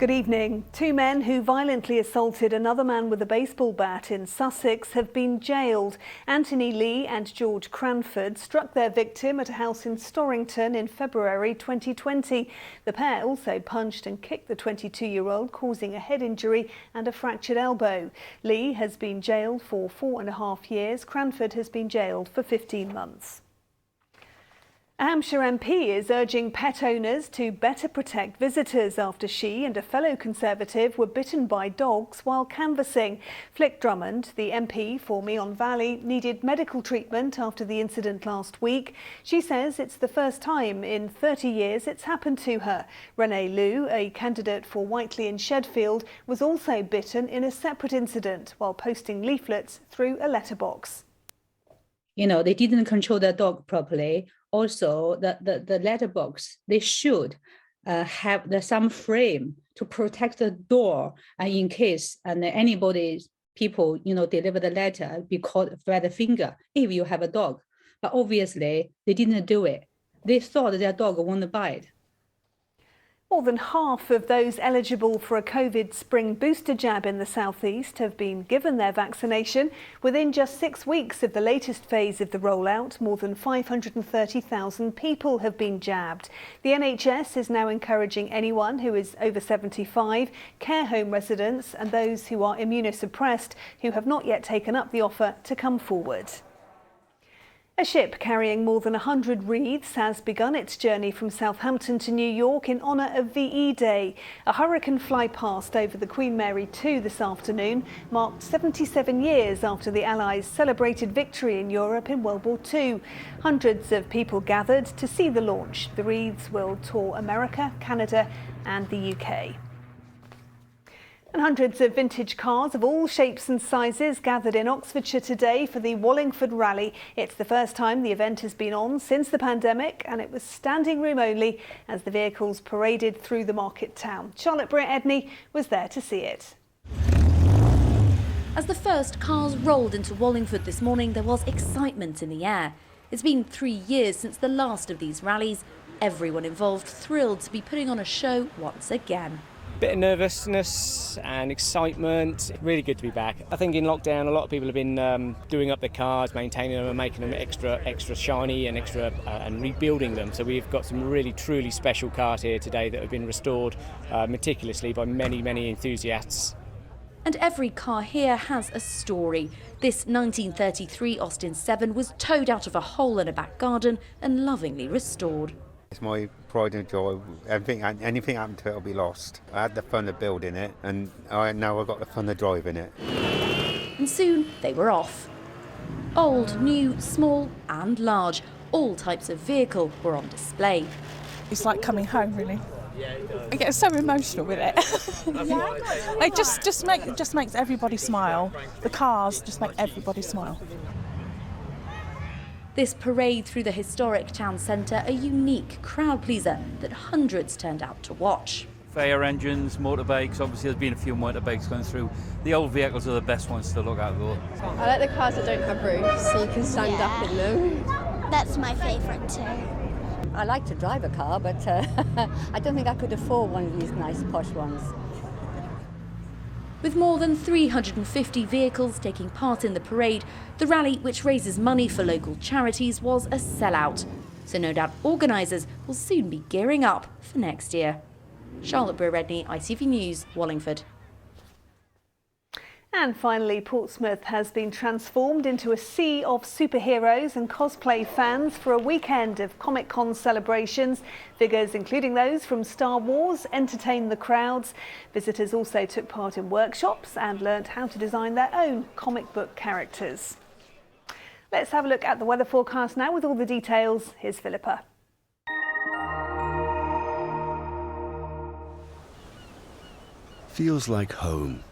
Good evening. Two men who violently assaulted another man with a baseball bat in Sussex have been jailed. Anthony Lee and George Cranford struck their victim at a house in Storrington in February 2020. The pair also punched and kicked the 22-year-old, causing a head injury and a fractured elbow. Lee has been jailed for 4.5 years. Cranford has been jailed for 15 months. A Hampshire MP is urging pet owners to better protect visitors after she and a fellow Conservative were bitten by dogs while canvassing. Flick Drummond, the MP for Meon Valley, needed medical treatment after the incident last week. She says it's the first time in 30 years it's happened to her. Renee Liu, a candidate for Whiteley in Shedfield, was also bitten in a separate incident while posting leaflets through a letterbox. You know, they didn't control the dog properly. Also, the letterbox, they should have some frame to protect the door, and in case people, deliver the letter, be caught by the finger if you have a dog. But obviously, they didn't do it. They thought their dog won't bite. More than half of those eligible for a COVID spring booster jab in the southeast have been given their vaccination. Within just 6 weeks of the latest phase of the rollout, more than 530,000 people have been jabbed. The NHS is now encouraging anyone who is over 75, care home residents and those who are immunosuppressed who have not yet taken up the offer to come forward. A ship carrying more than 100 wreaths has begun its journey from Southampton to New York in honour of VE Day. A hurricane fly past over the Queen Mary 2 this afternoon marked 77 years after the Allies celebrated victory in Europe in World War II. Hundreds of people gathered to see the launch. The wreaths will tour America, Canada and the UK. And hundreds of vintage cars of all shapes and sizes gathered in Oxfordshire today for the Wallingford Rally. It's the first time the event has been on since the pandemic, and it was standing room only as the vehicles paraded through the market town. Charlotte Edney was there to see it. As the first cars rolled into Wallingford this morning, there was excitement in the air. It's been 3 years since the last of these rallies. Everyone involved thrilled to be putting on a show once again. Bit of nervousness and excitement. Really good to be back. I think in lockdown a lot of people have been doing up their cars, maintaining them and making them extra shiny and and rebuilding them. So we've got some really truly special cars here today that have been restored meticulously by many enthusiasts. And every car here has a story. This 1933 Austin 7 was towed out of a hole in a back garden and lovingly restored. It's my pride and joy. Anything happened to it will be lost. I had the fun of building it, and now I've got the fun of driving it. And soon they were off. Old, new, small and large, all types of vehicle were on display. It's like coming home, really. I get so emotional with it. It just makes everybody smile. The cars just make everybody smile. This parade through the historic town centre, a unique crowd pleaser that hundreds turned out to watch. Fire engines, motorbikes, obviously there's been a few motorbikes going through. The old vehicles are the best ones to look at though. I like the cars that don't have roofs, so you can stand up in them. That's my favourite too. I like to drive a car, but I don't think I could afford one of these nice posh ones. With more than 350 vehicles taking part in the parade, the rally, which raises money for local charities, was a sellout. So no doubt organisers will soon be gearing up for next year. Charlotte Redney, ITV News, Wallingford. And finally, Portsmouth has been transformed into a sea of superheroes and cosplay fans for a weekend of Comic-Con celebrations. Figures, including those from Star Wars, entertained the crowds. Visitors also took part in workshops and learnt how to design their own comic book characters. Let's have a look at the weather forecast now with all the details. Here's Philippa. Feels like home.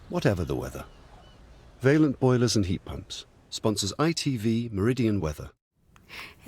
Whatever the weather. Valent Boilers and Heat Pumps sponsors ITV Meridian Weather.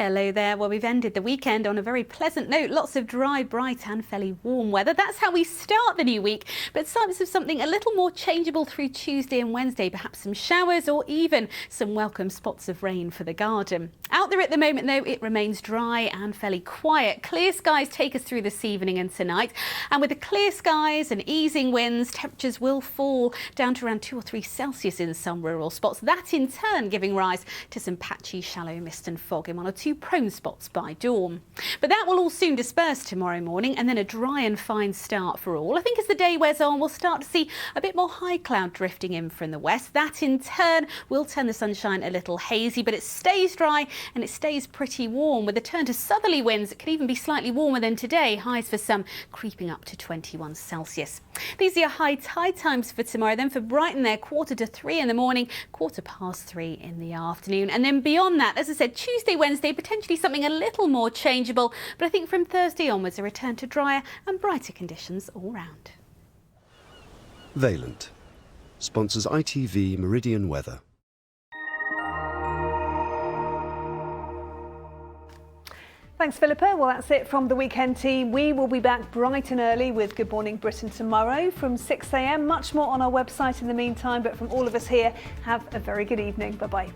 Hello there. Well, we've ended the weekend on a very pleasant note. Lots of dry, bright and fairly warm weather. That's how we start the new week. But signs of something a little more changeable through Tuesday and Wednesday. Perhaps some showers or even some welcome spots of rain for the garden. Out there at the moment, though, it remains dry and fairly quiet. Clear skies take us through this evening and tonight. And with the clear skies and easing winds, temperatures will fall down to around 2 or 3 Celsius in some rural spots. That in turn giving rise to some patchy shallow mist and fog in one or two prone spots by dawn. But that will all soon disperse tomorrow morning, and then a dry and fine start for all. I think as the day wears on, we'll start to see a bit more high cloud drifting in from the west. That in turn will turn the sunshine a little hazy, but it stays dry and it stays pretty warm with a turn to southerly winds. It could even be slightly warmer than today, highs for some creeping up to 21 Celsius. These are your high tide times for tomorrow. Then for Brighton, they're 2:45 in the morning, 3:15 in the afternoon. And then beyond that, as I said, Tuesday, Wednesday, potentially something a little more changeable. But I think from Thursday onwards, a return to drier and brighter conditions all round. Valent sponsors ITV Meridian Weather. Thanks, Philippa. Well, that's it from the weekend team. We will be back bright and early with Good Morning Britain tomorrow from 6 a.m. Much more on our website in the meantime, but from all of us here, have a very good evening. Bye-bye.